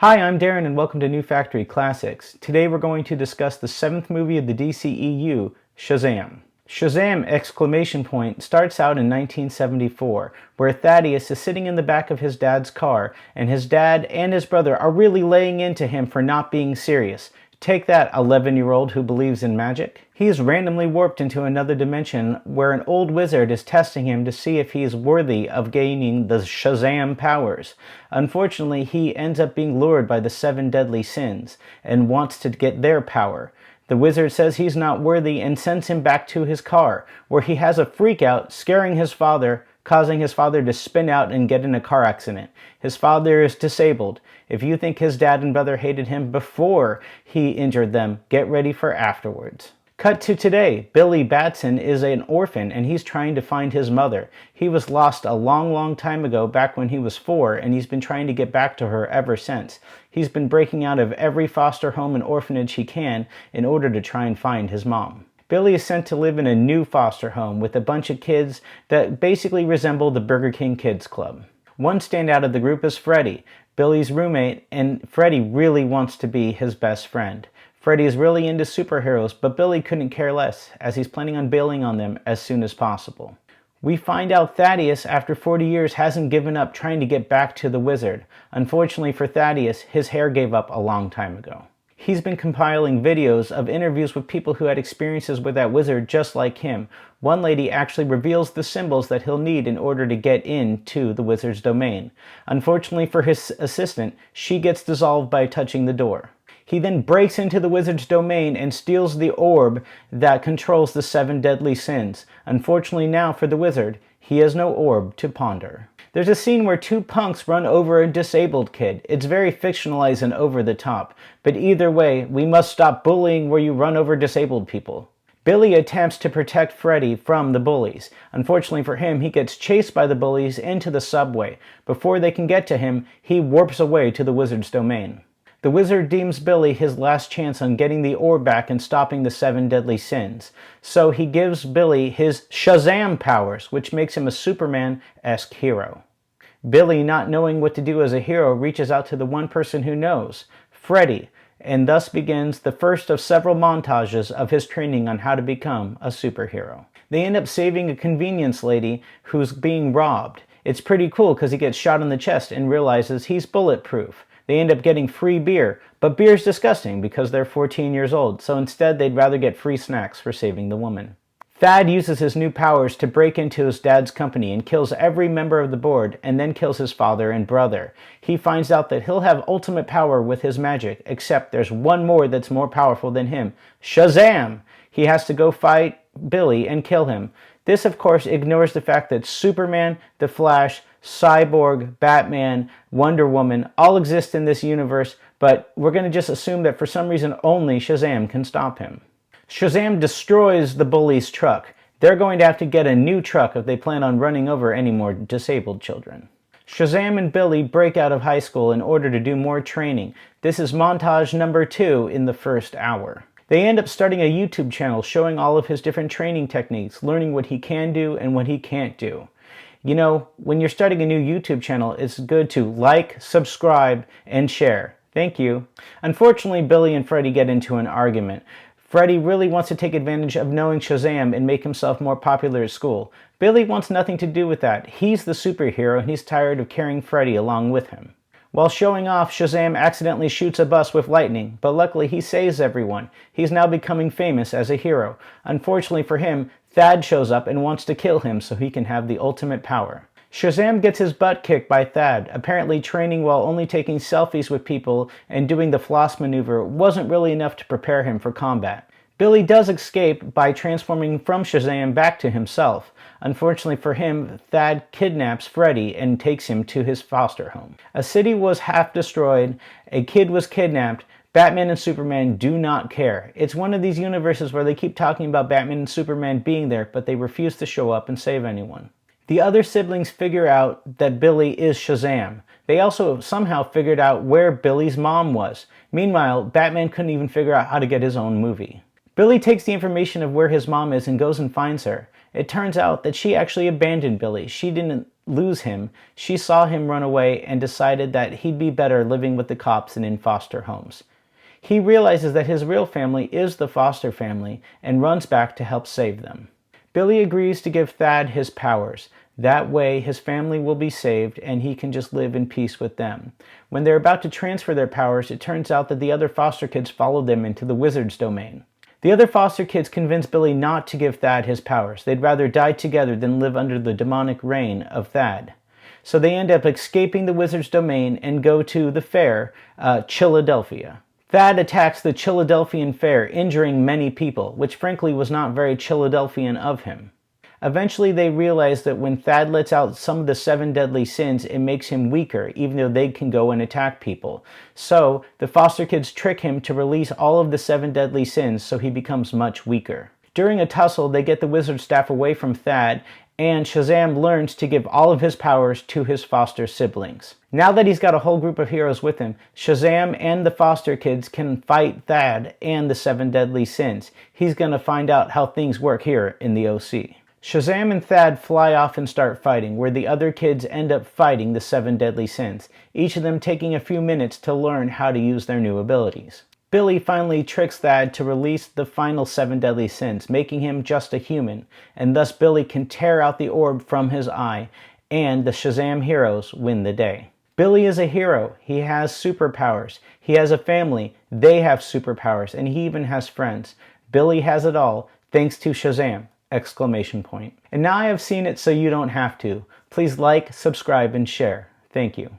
Hi, I'm Darren and welcome to New Factory Classics. Today we're going to discuss the 7th movie of the DCEU, Shazam. Shazam! Starts out in 1974, where Thaddeus is sitting in the back of his dad's car, and his dad and his brother are really laying into him for not being serious. Take that, 11-year-old who believes in magic. He is randomly warped into another dimension where an old wizard is testing him to see if he is worthy of gaining the Shazam powers. Unfortunately, he ends up being lured by the 7 deadly sins and wants to get their power. The wizard says he's not worthy and sends him back to his car, where he has a freak out, scaring his father, causing his father to spin out and get in a car accident. His father is disabled. If you think his dad and brother hated him before he injured them, get ready for afterwards. Cut to today. Billy Batson is an orphan and he's trying to find his mother. He was lost a long time ago, back when he was 4, and he's been trying to get back to her ever since. He's been breaking out of every foster home and orphanage he can in order to try and find his mom. Billy is sent to live in a new foster home with a bunch of kids that basically resemble the Burger King Kids Club. One standout of the group is Freddy, Billy's roommate, and Freddy really wants to be his best friend. Freddy is really into superheroes, but Billy couldn't care less, as he's planning on bailing on them as soon as possible. We find out Thaddeus, after 40 years, hasn't given up trying to get back to the wizard. Unfortunately for Thaddeus, his hair gave up a long time ago. He's been compiling videos of interviews with people who had experiences with that wizard just like him. One lady actually reveals the symbols that he'll need in order to get into the wizard's domain. Unfortunately for his assistant, she gets dissolved by touching the door. He then breaks into the wizard's domain and steals the orb that controls the 7 deadly sins. Unfortunately now for the wizard, he has no orb to ponder. There's a scene where 2 punks run over a disabled kid. It's very fictionalized and over the top, but either way, we must stop bullying where you run over disabled people. Billy attempts to protect Freddy from the bullies. Unfortunately for him, he gets chased by the bullies into the subway. Before they can get to him, he warps away to the wizard's domain. The wizard deems Billy his last chance on getting the orb back and stopping the 7 deadly sins. So he gives Billy his Shazam powers, which makes him a Superman-esque hero. Billy, not knowing what to do as a hero, reaches out to the one person who knows, Freddy, and thus begins the first of several montages of his training on how to become a superhero. They end up saving a convenience lady who's being robbed. It's pretty cool because he gets shot in the chest and realizes he's bulletproof. They end up getting free beer, but beer's disgusting because they're 14 years old, so instead they'd rather get free snacks for saving the woman. Thad uses his new powers to break into his dad's company and kills every member of the board, and then kills his father and brother. He finds out that he'll have ultimate power with his magic, except there's one more that's more powerful than him, Shazam! He has to go fight Billy and kill him. This, of course, ignores the fact that Superman, the Flash, Cyborg, Batman, Wonder Woman all exist in this universe, but we're going to just assume that for some reason only Shazam can stop him. Shazam destroys the bully's truck. They're going to have to get a new truck if they plan on running over any more disabled children. Shazam and Billy break out of high school in order to do more training. This is montage number 2 in the first hour. They end up starting a YouTube channel showing all of his different training techniques, learning what he can do and what he can't do. You know, when you're starting a new YouTube channel, it's good to like, subscribe, and share. Thank you. Unfortunately, Billy and Freddy get into an argument. Freddy really wants to take advantage of knowing Shazam and make himself more popular at school. Billy wants nothing to do with that. He's the superhero and he's tired of carrying Freddy along with him. While showing off, Shazam accidentally shoots a bus with lightning, but luckily he saves everyone. He's now becoming famous as a hero. Unfortunately for him, Thad shows up and wants to kill him so he can have the ultimate power. Shazam gets his butt kicked by Thad. Apparently training while only taking selfies with people and doing the floss maneuver wasn't really enough to prepare him for combat. Billy does escape by transforming from Shazam back to himself. Unfortunately for him, Thad kidnaps Freddy and takes him to his foster home. A city was half destroyed, a kid was kidnapped. Batman and Superman do not care. It's one of these universes where they keep talking about Batman and Superman being there, but they refuse to show up and save anyone. The other siblings figure out that Billy is Shazam. They also somehow figured out where Billy's mom was. Meanwhile, Batman couldn't even figure out how to get his own movie. Billy takes the information of where his mom is and goes and finds her. It turns out that she actually abandoned Billy. She didn't lose him. She saw him run away and decided that he'd be better living with the cops and in foster homes. He realizes that his real family is the foster family and runs back to help save them. Billy agrees to give Thad his powers. That way his family will be saved and he can just live in peace with them. When they're about to transfer their powers, it turns out that the other foster kids followed them into the wizard's domain. The other foster kids convince Billy not to give Thad his powers. They'd rather die together than live under the demonic reign of Thad. So they end up escaping the wizard's domain and go to the fair, Chilladelphia. Thad attacks the Chilladelphian Fair, injuring many people, which frankly was not very Chilladelphian of him. Eventually they realize that when Thad lets out some of the 7 deadly sins, it makes him weaker, even though they can go and attack people. So the foster kids trick him to release all of the 7 deadly sins, so he becomes much weaker. During a tussle, they get the wizard staff away from Thad, and Shazam learns to give all of his powers to his foster siblings. Now that he's got a whole group of heroes with him, Shazam and the foster kids can fight Thad and the 7 deadly sins. He's going to find out how things work here in the OC. Shazam and Thad fly off and start fighting, where the other kids end up fighting the 7 deadly sins, each of them taking a few minutes to learn how to use their new abilities. Billy finally tricks Thad to release the final 7 deadly sins, making him just a human, and thus Billy can tear out the orb from his eye, and the Shazam heroes win the day. Billy is a hero. He has superpowers. He has a family. They have superpowers, and he even has friends. Billy has it all, thanks to Shazam! Exclamation point. And now I have seen it so you don't have to. Please like, subscribe, and share. Thank you.